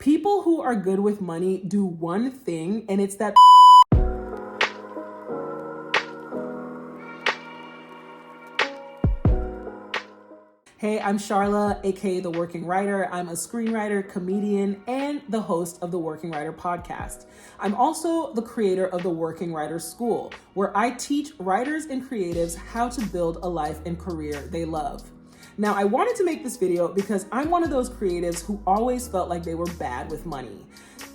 People who are good with money do one thing, and it's that Hey, I'm Sharla, aka The Working Writer. I'm a screenwriter, comedian, and the host of the Working Writer podcast. I'm also the creator of the Working Writer School, where I teach writers and creatives how to build a life and career they love. Now, I wanted to make this video because I'm one of those creatives who always felt like they were bad with money.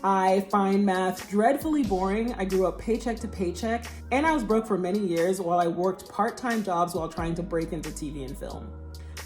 I find math dreadfully boring. I grew up paycheck to paycheck, and I was broke for many years while I worked part-time jobs while trying to break into TV and film.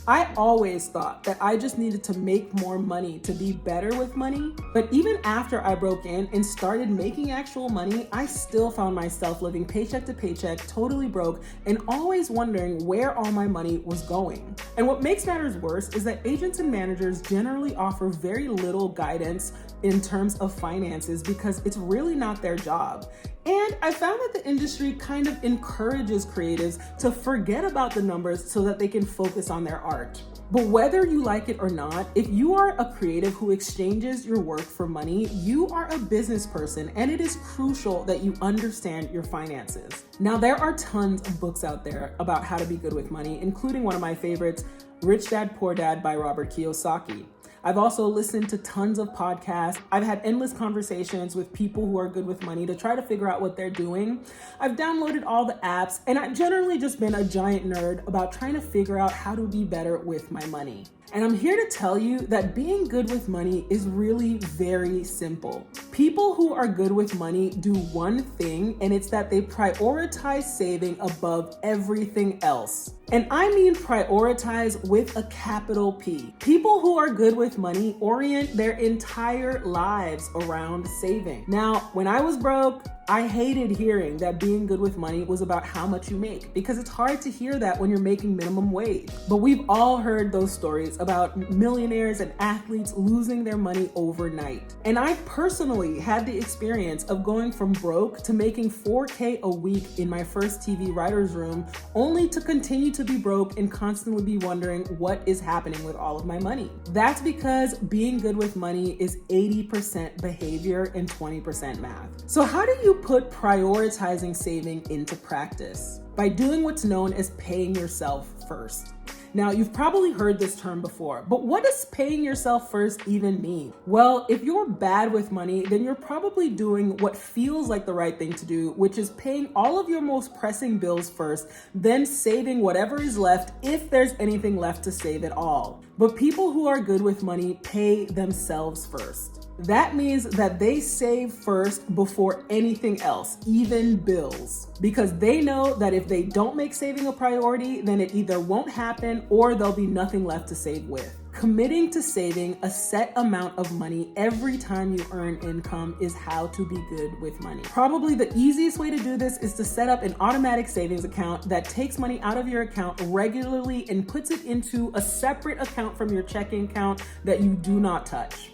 I always thought that I just needed to make more money to be better with money, but even after I broke in and started making actual money, I still found myself living paycheck to paycheck, totally broke, and always wondering where all my money was going. And what makes matters worse is that agents and managers generally offer very little guidance in terms of finances because it's really not their job. And I found that the industry kind of encourages creatives to forget about the numbers so that they can focus on their art. But whether you like it or not, if you are a creative who exchanges your work for money, you are a business person, and it is crucial that you understand your finances. Now, there are tons of books out there about how to be good with money, including one of my favorites, Rich Dad, Poor Dad by Robert Kiyosaki. I've also listened to tons of podcasts. I've had endless conversations with people who are good with money to try to figure out what they're doing. I've downloaded all the apps, and I've generally just been a giant nerd about trying to figure out how to be better with my money. And I'm here to tell you that being good with money is really very simple. People who are good with money do one thing, and it's that they prioritize saving above everything else. And I mean prioritize with a capital P. People who are good with money orient their entire lives around saving. Now, when I was broke, I hated hearing that being good with money was about how much you make, because it's hard to hear that when you're making minimum wage. But we've all heard those stories about millionaires and athletes losing their money overnight. And I personally had the experience of going from broke to making $4K a week in my first TV writer's room, only to continue to be broke and constantly be wondering what is happening with all of my money. That's because being good with money is 80% behavior and 20% math. So how do you put prioritizing saving into practice? By doing what's known as paying yourself first. Now, you've probably heard this term before, but what does paying yourself first even mean? Well, if you're bad with money, then you're probably doing what feels like the right thing to do, which is paying all of your most pressing bills first, then saving whatever is left if there's anything left to save at all. But people who are good with money pay themselves first. That means that they save first before anything else, even bills, because they know that if they don't make saving a priority, then it either won't happen or there'll be nothing left to save with. Committing to saving a set amount of money every time you earn income is how to be good with money. Probably the easiest way to do this is to set up an automatic savings account that takes money out of your account regularly and puts it into a separate account from your checking account that you do not touch.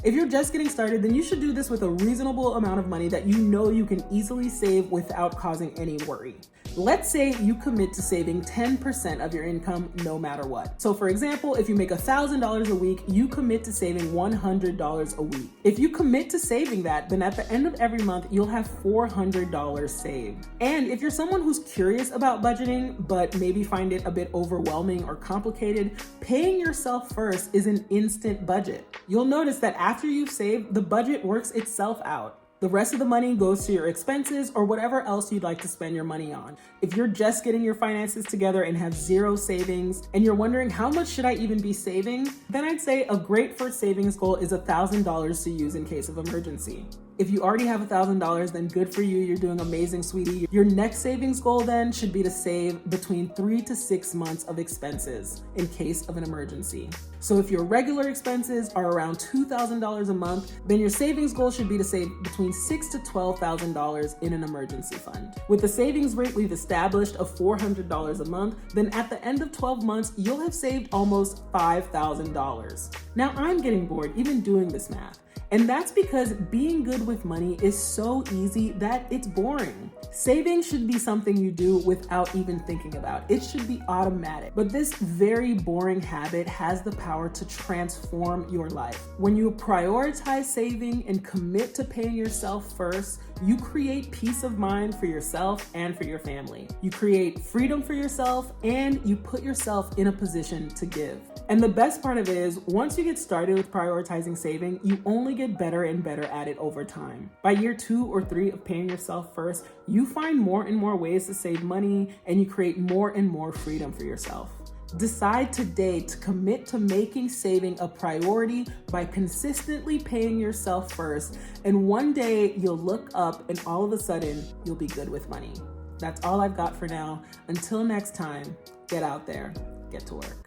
If you're just getting started, then you should do this with a reasonable amount of money that you know you can easily save without causing any worry. Let's say you commit to saving 10% of your income no matter what. So for example, if you make $1,000 a week, you commit to saving $100 a week. If you commit to saving that, then at the end of every month, you'll have $400 saved. And if you're someone who's curious about budgeting, but maybe find it a bit overwhelming or complicated, paying yourself first is an instant budget. You'll notice that after you've saved, the budget works itself out. The rest of the money goes to your expenses or whatever else you'd like to spend your money on. If you're just getting your finances together and have zero savings, and you're wondering how much should I even be saving, then I'd say a great first savings goal is $1,000 to use in case of emergency. If you already have $1,000, then good for you. You're doing amazing, sweetie. Your next savings goal then should be to save between 3 to 6 months of expenses in case of an emergency. So if your regular expenses are around $2,000 a month, then your savings goal should be to save between $6,000 to $12,000 in an emergency fund. With the savings rate we've established of $400 a month, then at the end of 12 months, you'll have saved almost $5,000. Now I'm getting bored even doing this math. And that's because being good with money is so easy that it's boring. Saving should be something you do without even thinking about. It should be automatic. But this very boring habit has the power to transform your life. When you prioritize saving and commit to paying yourself first, you create peace of mind for yourself and for your family. You create freedom for yourself and you put yourself in a position to give. And the best part of it is, once you get started with prioritizing saving, you only get better and better at it over time. By year 2 or 3 of paying yourself first, you find more and more ways to save money and you create more and more freedom for yourself. Decide today to commit to making saving a priority by consistently paying yourself first. And one day you'll look up and all of a sudden you'll be good with money. That's all I've got for now. Until next time, get out there, get to work.